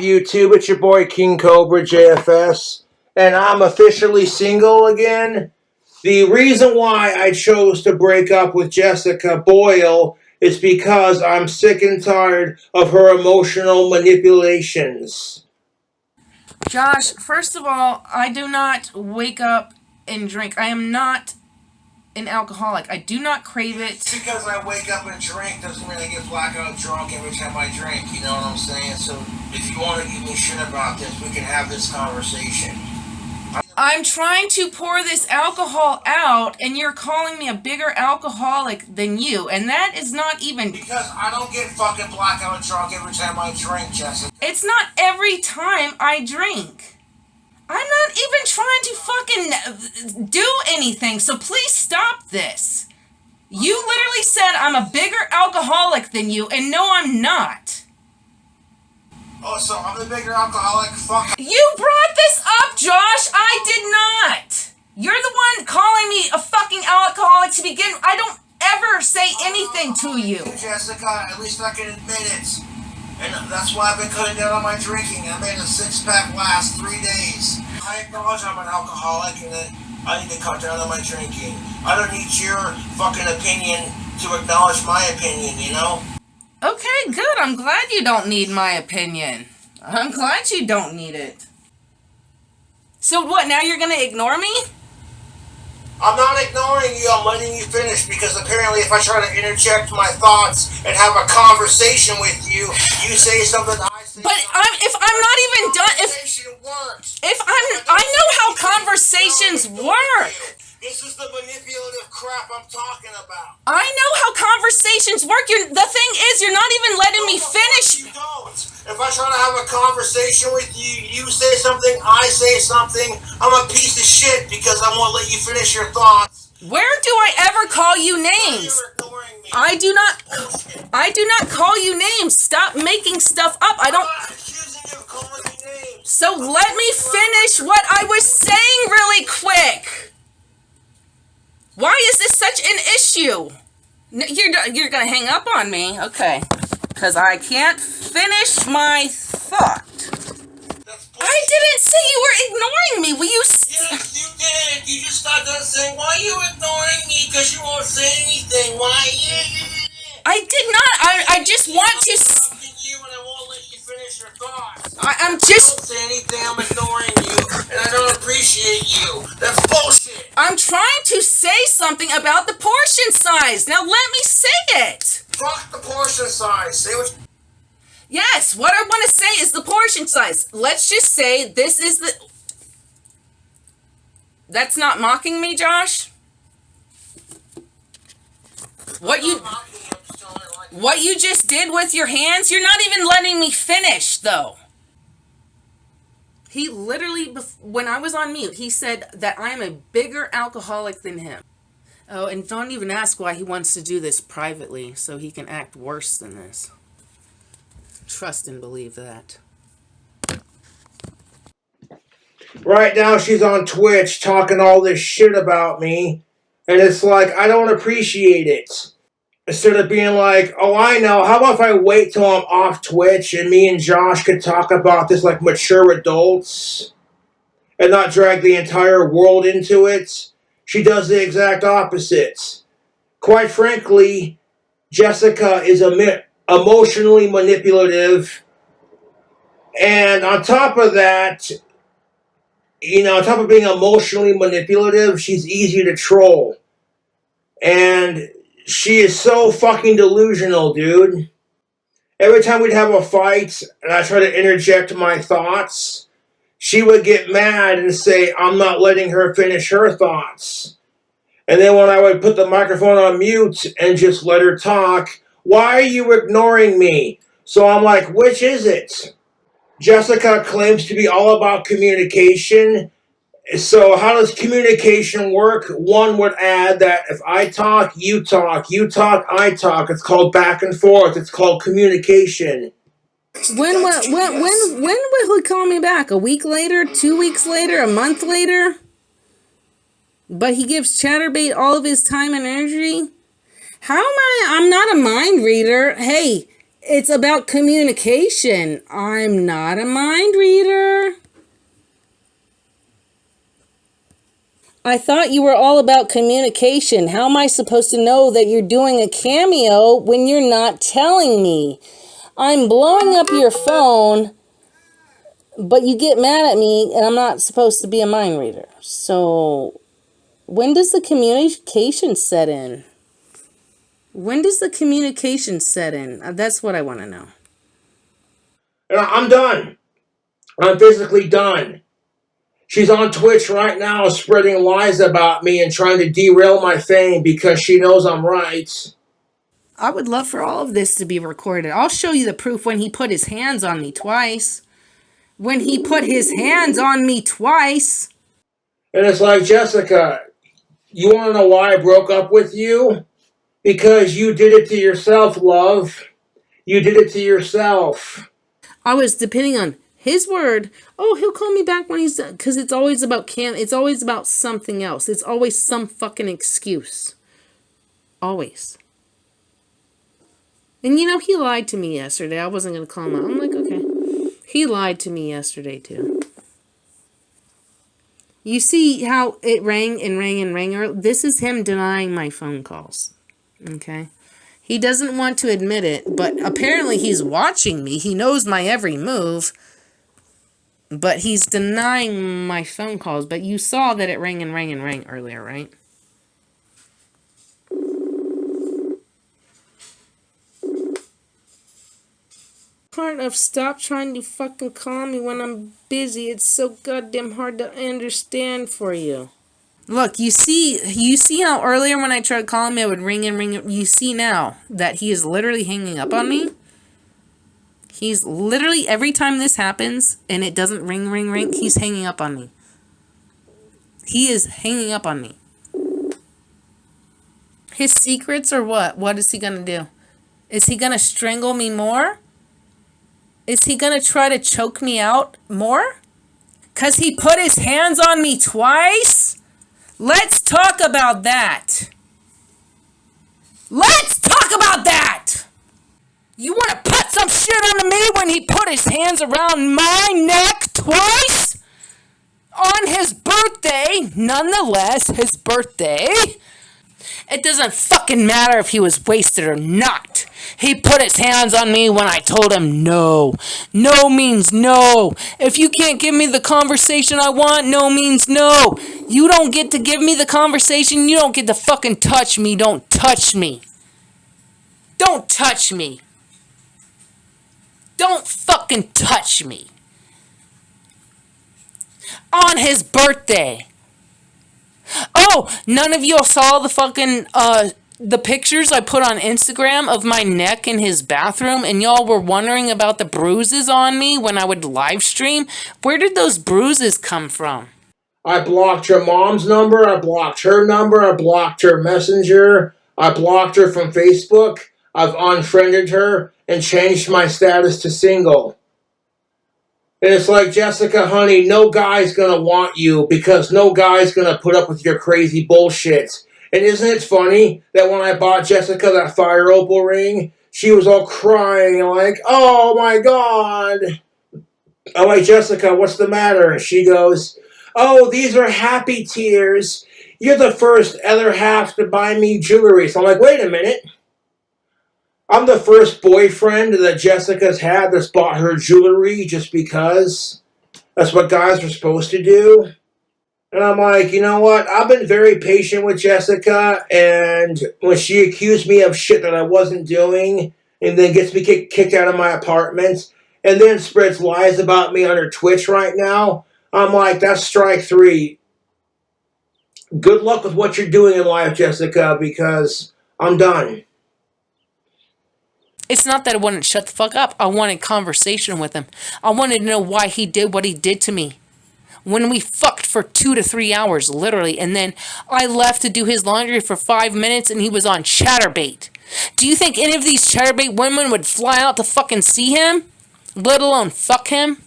YouTube? It's your boy KingCobraJFS, and I'm officially single again. The reason why I chose to break up with Jessica Boyle is because I'm sick and tired of her emotional manipulations. Josh, first of all, I do not wake up and drink. I am not an alcoholic. I do not crave it. Just because I wake up and drink doesn't mean I get blackout drunk every time I drink, you know what I'm saying? So if you want to give me shit about this, we can have this conversation. I'm trying to pour this alcohol out, and you're calling me a bigger alcoholic than you, and that is not even... Because I don't get fucking blackout drunk every time I drink, Jessica. It's not every time I drink. I'm not even trying to fucking do anything, so please stop this. You literally said I'm a bigger alcoholic than you, and no, I'm not. Oh, so I'm the bigger alcoholic? Fuck. You brought this up, Josh. I did not. You're the one calling me a fucking alcoholic to begin. I don't ever say anything to you. Jessica, at least I can admit it. And that's why I've been cutting down on my drinking. I made a 6-pack last 3 days. I acknowledge I'm an alcoholic and that I need to cut down on my drinking. I don't need your fucking opinion to acknowledge my opinion, you know? Okay, good. I'm glad you don't need my opinion. I'm glad you don't need it. So what, now you're gonna ignore me? I'm not ignoring you, I'm letting you finish, because apparently if I try to interject my thoughts and have a conversation with you, you say something, I say but something. if I'm not even done, I know how conversations work. This is the manipulative crap I'm talking about. I know how conversations work. The thing is, you're not even letting me finish. You don't. If I try to have a conversation with you, you say something, I say something, I'm a piece of shit because I won't let you finish your thoughts. Where do I ever call you names? I do not call you names. Stop making stuff up. I don't. I'm not accusing you of calling me names. So let me finish what I was saying really quick. Why is this such an issue? You're gonna hang up on me, okay? Because I can't finish my thought. I didn't say you were ignoring me. Will you? Yes, you did. You just got done saying, "Why are you ignoring me? Because you won't say anything. Why?" I did not. I just want to. You and I won't let you finish your thoughts. I'm just. Don't say anything. I'm ignoring you, and I don't appreciate you. That's bullshit. I'm trying to say something about the portion size. Now let me say it. Fuck the portion size. Say what. Yes, what I want to say is the portion size. Let's just say this is the... That's not mocking me, Josh? What you just did with your hands, you're not even letting me finish, though. He literally, when I was on mute, he said that I am a bigger alcoholic than him. Oh, and don't even ask why he wants to do this privately, so he can act worse than this. Trust and believe that. Right now she's on Twitch talking all this shit about me, and it's like, I don't appreciate it. Instead of being like, oh, I know, how about if I wait till I'm off Twitch and me and Josh could talk about this like mature adults and not drag the entire world into it? She does the exact opposite. Quite frankly, Jessica is emotionally manipulative, and on top of that, on top of being emotionally manipulative, she's easy to troll. And she is so fucking delusional, dude. Every time we'd have a fight and I try to interject my thoughts, she would get mad and say, I'm not letting her finish her thoughts. And then when I would put the microphone on mute and just let her talk, why are you ignoring me? So I'm like, which is it? Jessica claims to be all about communication. So how does communication work? One would add that if I talk, you talk, I talk. It's called back and forth. It's called communication. When will he call me back? A week later? 2 weeks later? A month later? But he gives Chatterbait all of his time and energy? How am I? I'm not a mind reader. Hey, It's about communication. I'm not a mind reader. I thought you were all about communication. How am I supposed to know that you're doing a cameo when you're not telling me? I'm blowing up your phone, but you get mad at me and I'm not supposed to be a mind reader. So, when does the communication set in? When does the communication set in? That's what I want to know. And I'm done. I'm physically done. She's on Twitch right now spreading lies about me and trying to derail my fame because she knows I'm right. I would love for all of this to be recorded. I'll show you the proof when he put his hands on me twice. When he put his hands on me twice. And it's like, Jessica, you want to know why I broke up with you? Because you did it to yourself, love. You did it to yourself. I was depending on his word. Oh, he'll call me back when he's done. Because it's always about it's always about something else. It's always some fucking excuse. Always. And you know, he lied to me yesterday. I wasn't going to call him out. I'm like, okay. He lied to me yesterday, too. You see how it rang and rang and rang? This is him denying my phone calls. Okay? He doesn't want to admit it, but apparently he's watching me. He knows my every move. But he's denying my phone calls. But you saw that it rang and rang and rang earlier, right? Part of stop trying to fucking call me when I'm busy. It's so goddamn hard to understand for you. Look, you see how earlier when I tried calling me, it would ring and ring. You see now that he is literally hanging up on me. He's literally, every time this happens and it doesn't ring, ring, ring, he's hanging up on me. He is hanging up on me. His secrets or what? What is he gonna do? Is he gonna strangle me more? Is he gonna try to choke me out more? 'Cause he put his hands on me twice? Let's talk about that. Let's talk about that. You want to put some shit on me when he put his hands around my neck twice? On his birthday, nonetheless, his birthday. It doesn't fucking matter if he was wasted or not. He put his hands on me when I told him no. No means no. If you can't give me the conversation I want, no means no. You don't get to give me the conversation. You don't get to fucking touch me. Don't touch me. Don't touch me. Don't fucking touch me. On his birthday. Oh, none of y'all saw the fucking, the pictures I put on Instagram of my neck in his bathroom, and y'all were wondering about the bruises on me when I would live stream? Where did those bruises come from? I blocked her mom's number, I blocked her number, I blocked her messenger, I blocked her from Facebook, I've unfriended her, and changed my status to single. And it's like, Jessica, honey, no guy's gonna want you because no guy's gonna put up with your crazy bullshit. And isn't it funny that when I bought Jessica that fire opal ring, she was all crying and like, oh my god. I'm like, Jessica, what's the matter? And she goes, oh, these are happy tears. You're the first other half to buy me jewelry. So I'm like, wait a minute. I'm the first boyfriend that Jessica's had that's bought her jewelry just because. That's what guys are supposed to do. And I'm like, you know what? I've been very patient with Jessica, and when she accused me of shit that I wasn't doing, and then gets me kicked out of my apartment, and then spreads lies about me on her Twitch right now, I'm like, that's strike three. Good luck with what you're doing in life, Jessica, because I'm done. It's not that I wanted to shut the fuck up. I wanted conversation with him. I wanted to know why he did what he did to me. When we fucked for 2 to 3 hours, literally, and then I left to do his laundry for 5 minutes and he was on Chatterbait. Do you think any of these Chatterbait women would fly out to fucking see him? Let alone fuck him?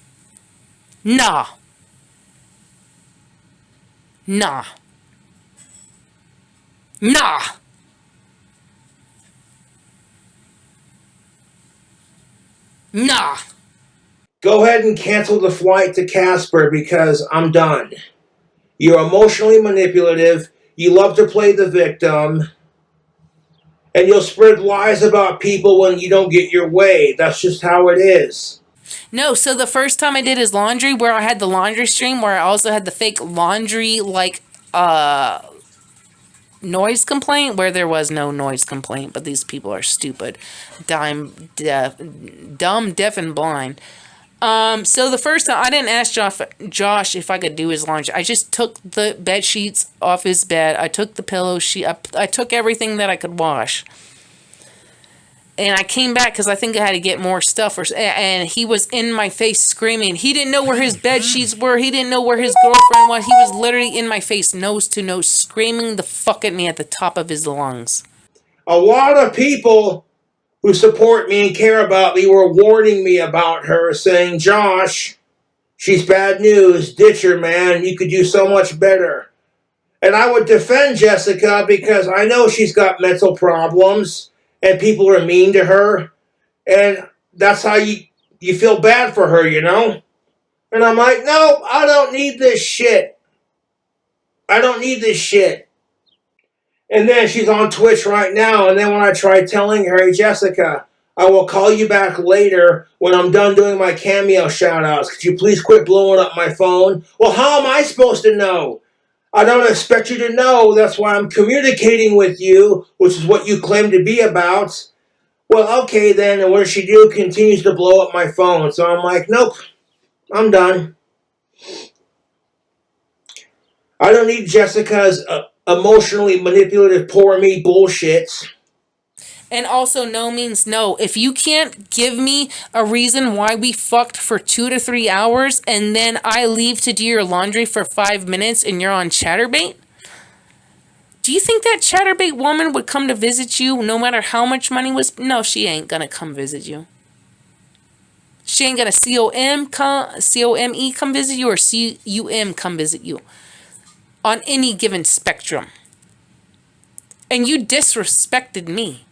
Nah. Nah. Nah. Nah. Go ahead and cancel the flight to Casper because I'm done. You're emotionally manipulative, you love to play the victim, and you'll spread lies about people when you don't get your way. That's just how it is. No, so the first time I did his laundry, where I had the laundry stream, where I also had the fake laundry, like, noise complaint, where there was no noise complaint, but these people are stupid, dumb, deaf, and blind. So the first time, I didn't ask Josh if I could do his laundry. I just took the bed sheets off his bed. I took the pillow sheet. I took everything that I could wash. And I came back because I think I had to get more stuff. And he was in my face screaming. He didn't know where his bed sheets were. He didn't know where his girlfriend was. He was literally in my face, nose to nose, screaming the fuck at me at the top of his lungs. A lot of people who support me and care about me were warning me about her, saying, Josh, she's bad news. Ditch her, man. You could do so much better. And I would defend Jessica because I know she's got mental problems and people are mean to her. And that's how you feel bad for her, you know? And I'm like, no, I don't need this shit. I don't need this shit. And then she's on Twitch right now, and then when I try telling her, hey, Jessica, I will call you back later when I'm done doing my cameo shout-outs. Could you please quit blowing up my phone? Well, how am I supposed to know? I don't expect you to know. That's why I'm communicating with you, which is what you claim to be about. Well, okay then, and what does she do? Continues to blow up my phone. So I'm like, nope, I'm done. I don't need Jessica's emotionally manipulative poor me bullshit. And also, no means no. If you can't give me a reason why we fucked for 2 to 3 hours and then I leave to do your laundry for 5 minutes and you're on Chatterbait, do you think that Chatterbait woman would come to visit you no matter how much money was? No, she ain't gonna come visit you. She ain't gonna COME come visit you or CUM come visit you on any given spectrum. And you disrespected me.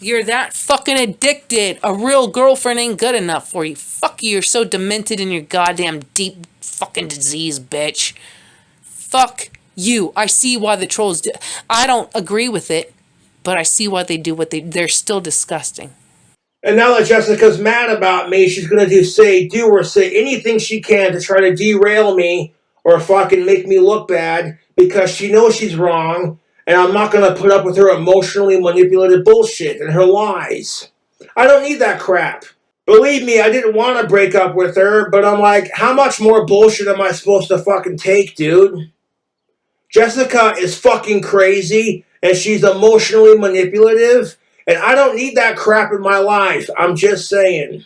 You're that fucking addicted. A real girlfriend ain't good enough for you. Fuck you. You're so demented in your goddamn deep fucking disease, bitch. Fuck you. I see why the trolls do. I don't agree with it, but I see why they do what they're still disgusting. And now that Jessica's mad about me, she's gonna do or say anything she can to try to derail me or fucking make me look bad because she knows she's wrong. And I'm not going to put up with her emotionally manipulative bullshit and her lies. I don't need that crap. Believe me, I didn't want to break up with her, but I'm like, how much more bullshit am I supposed to fucking take, dude? Jessica is fucking crazy, and she's emotionally manipulative, and I don't need that crap in my life. I'm just saying.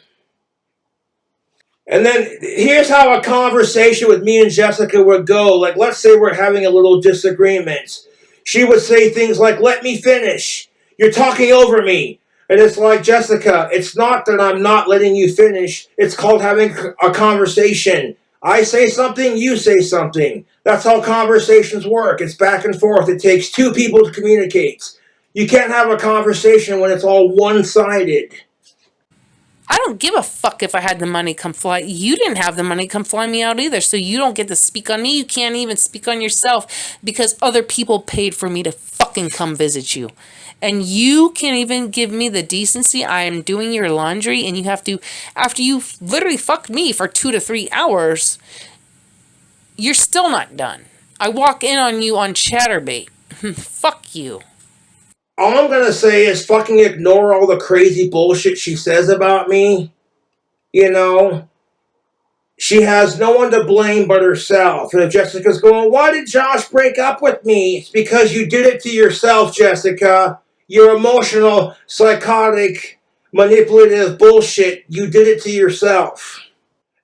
And then here's how a conversation with me and Jessica would go. Like, let's say we're having a little disagreement. She would say things like, let me finish. You're talking over me. And it's like, Jessica, it's not that I'm not letting you finish. It's called having a conversation. I say something, you say something. That's how conversations work. It's back and forth. It takes two people to communicate. You can't have a conversation when it's all one-sided. I don't give a fuck if I had the money come fly. You didn't have the money come fly me out either, so you don't get to speak on me. You can't even speak on yourself because other people paid for me to fucking come visit you. And you can't even give me the decency. I am doing your laundry and you have to, after you literally fucked me for 2 to 3 hours, you're still not done. I walk in on you on Chatterbait. Fuck you. All I'm going to say is fucking ignore all the crazy bullshit she says about me. You know, she has no one to blame but herself. And if Jessica's going, why did Josh break up with me? It's because you did it to yourself, Jessica. Your emotional, psychotic, manipulative bullshit. You did it to yourself.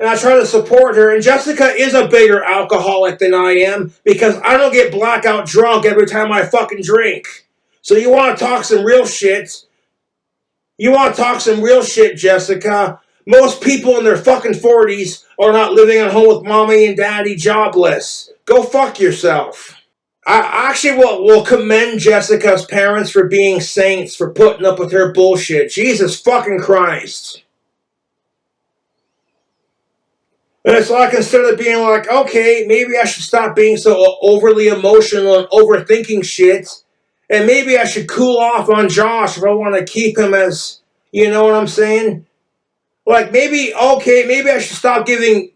And I try to support her. And Jessica is a bigger alcoholic than I am because I don't get blackout drunk every time I fucking drink. So you want to talk some real shit? You want to talk some real shit, Jessica? Most people in their fucking 40s are not living at home with mommy and daddy jobless. Go fuck yourself. I actually will commend Jessica's parents for being saints, for putting up with her bullshit. Jesus fucking Christ. And it's like, instead of being like, okay, maybe I should stop being so overly emotional and overthinking shit, and maybe I should cool off on Josh if I want to keep him as, you know what I'm saying? Like, maybe, okay, maybe I should stop giving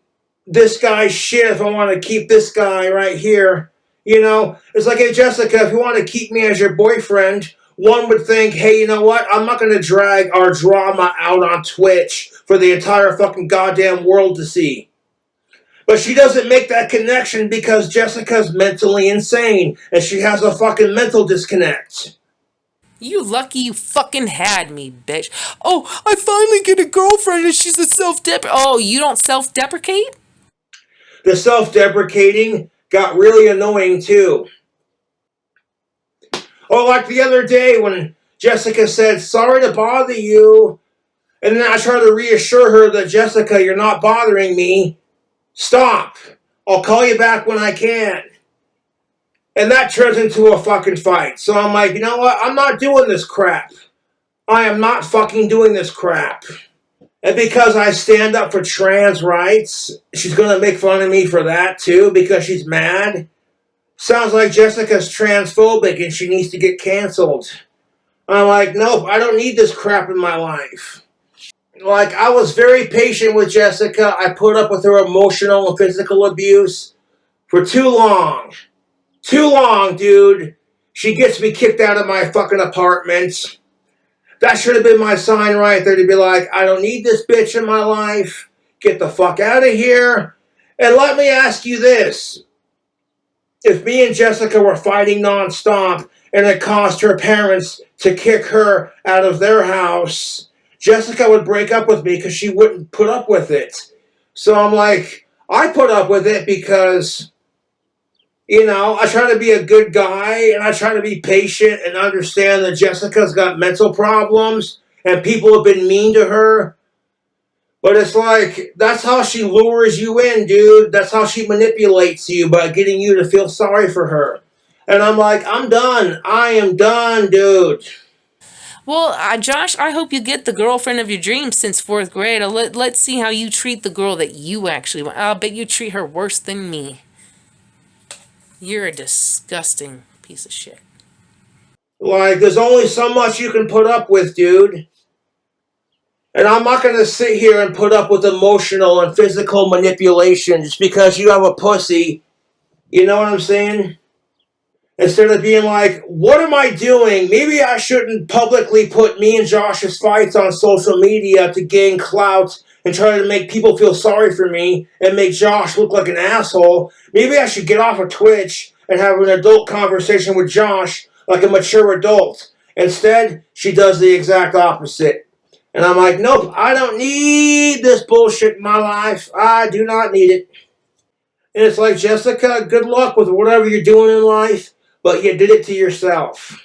this guy shit if I want to keep this guy right here. You know, it's like, hey, Jessica, if you want to keep me as your boyfriend, one would think, hey, you know what? I'm not going to drag our drama out on Twitch for the entire fucking goddamn world to see. But she doesn't make that connection because Jessica's mentally insane and she has a fucking mental disconnect. You lucky you fucking had me, bitch. Oh, I finally get a girlfriend and she's a self-deprecate. Oh, you don't self-deprecate? The self-deprecating got really annoying too. Oh, like the other day when Jessica said, sorry to bother you. And then I try to reassure her that, Jessica, you're not bothering me. Stop. I'll call you back when I can. And that turns into a fucking fight. So I'm like, you know what? I'm not doing this crap. I am not fucking doing this crap. And because I stand up for trans rights, she's going to make fun of me for that too because she's mad. Sounds like Jessica's transphobic and she needs to get canceled. I'm like, nope, I don't need this crap in my life. Like, I was very patient with Jessica. I put up with her emotional and physical abuse for too long. Too long, dude. She gets me kicked out of my fucking apartment. That should have been my sign right there to be like, I don't need this bitch in my life. Get the fuck out of here. And let me ask you this. If me and Jessica were fighting nonstop and it caused her parents to kick her out of their house, Jessica would break up with me because she wouldn't put up with it. So I'm like, I put up with it because, you know, I try to be a good guy and I try to be patient and understand that Jessica's got mental problems and people have been mean to her. But it's like, that's how she lures you in, dude. That's how she manipulates you, by getting you to feel sorry for her. And I'm like, I'm done. I am done, dude. Well, Josh, I hope you get the girlfriend of your dreams since 4th grade. Let's see how you treat the girl that you actually want. I'll bet you treat her worse than me. You're a disgusting piece of shit. Like, there's only so much you can put up with, dude. And I'm not going to sit here and put up with emotional and physical manipulation just because you have a pussy. You know what I'm saying? Instead of being like, what am I doing? Maybe I shouldn't publicly put me and Josh's fights on social media to gain clout and try to make people feel sorry for me and make Josh look like an asshole. Maybe I should get off of Twitch and have an adult conversation with Josh like a mature adult. Instead, she does the exact opposite. And I'm like, nope, I don't need this bullshit in my life. I do not need it. And it's like, Jessica, good luck with whatever you're doing in life, but you did it to yourself.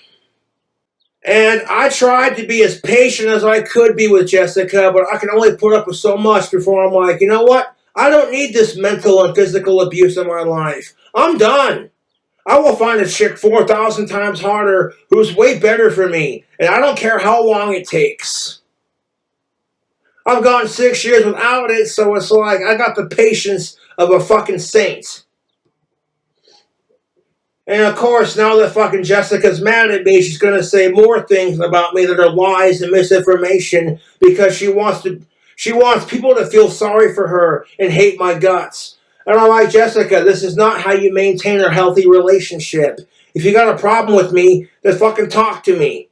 And I tried to be as patient as I could be with Jessica, but I can only put up with so much before I'm like, you know what? I don't need this mental and physical abuse in my life. I'm done. I will find a chick 4,000 times harder who's way better for me, and I don't care how long it takes. I've gone 6 years without it, so it's like I got the patience of a fucking saint. And of course, now that fucking Jessica's mad at me, she's going to say more things about me that are lies and misinformation because she wants people to feel sorry for her and hate my guts. And I'm like, Jessica, this is not how you maintain a healthy relationship. If you got a problem with me, then fucking talk to me.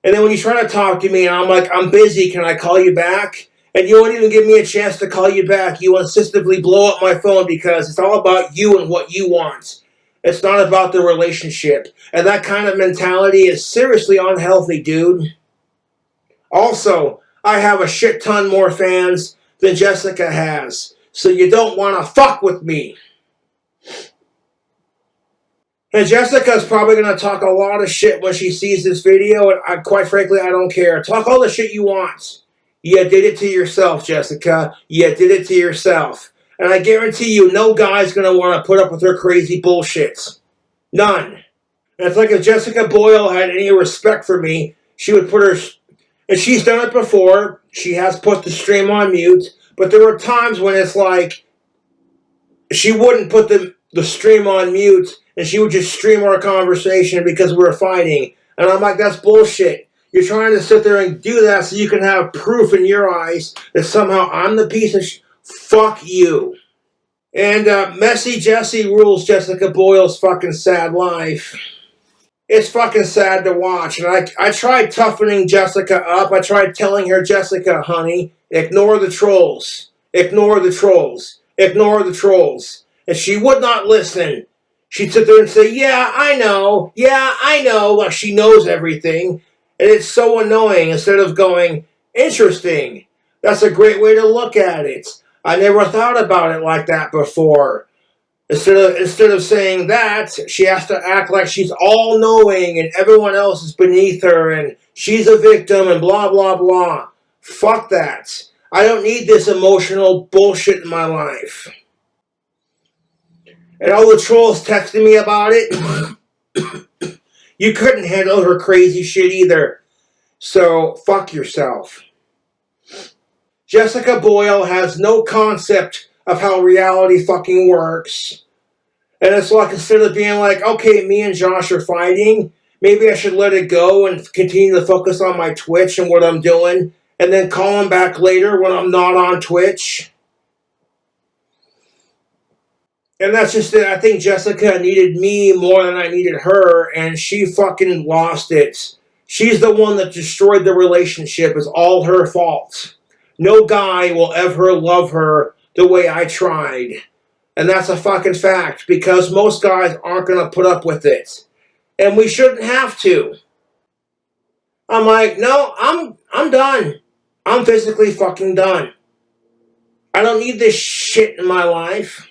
And then when you try to talk to me and I'm like, I'm busy, can I call you back? And you won't even give me a chance to call you back. You insistively blow up my phone because it's all about you and what you want. It's not about the relationship. And that kind of mentality is seriously unhealthy, dude. Also, I have a shit ton more fans than Jessica has. So you don't want to fuck with me. And Jessica's probably going to talk a lot of shit when she sees this video, and quite frankly, I don't care. Talk all the shit you want. You did it to yourself, Jessica. You did it to yourself. And I guarantee you, no guy's going to want to put up with her crazy bullshit. None. And it's like if Jessica Boyle had any respect for me, she would put her... And she's done it before. She has put the stream on mute. But there were times when it's like, she wouldn't put the stream on mute, and she would just stream our conversation because we were fighting. And I'm like, that's bullshit. You're trying to sit there and do that so you can have proof in your eyes that somehow I'm the piece of fuck you. And Messy Jessie rules Jessica Boyle's fucking sad life. It's fucking sad to watch. And I tried toughening Jessica up. I tried telling her, Jessica, honey, ignore the trolls. Ignore the trolls. Ignore the trolls. And she would not listen. She'd sit there and say, yeah, I know. Yeah, I know. Like she knows everything. And it's so annoying. Instead of going, interesting. That's a great way to look at it. I never thought about it like that before. Instead of saying that, she has to act like she's all-knowing and everyone else is beneath her and she's a victim and blah, blah, blah. Fuck that. I don't need this emotional bullshit in my life. And all the trolls texting me about it. You couldn't handle her crazy shit either. So, fuck yourself. Jessica Boyle has no concept of how reality fucking works. And it's like, instead of being like, okay, me and Josh are fighting, maybe I should let it go and continue to focus on my Twitch and what I'm doing, and then call him back later when I'm not on Twitch. And that's just it. I think Jessica needed me more than I needed her, and she fucking lost it. She's the one that destroyed the relationship. It's all her fault. No guy will ever love her the way I tried. And that's a fucking fact, because most guys aren't going to put up with it. And we shouldn't have to. I'm like, no, I'm done. I'm physically fucking done. I don't need this shit in my life.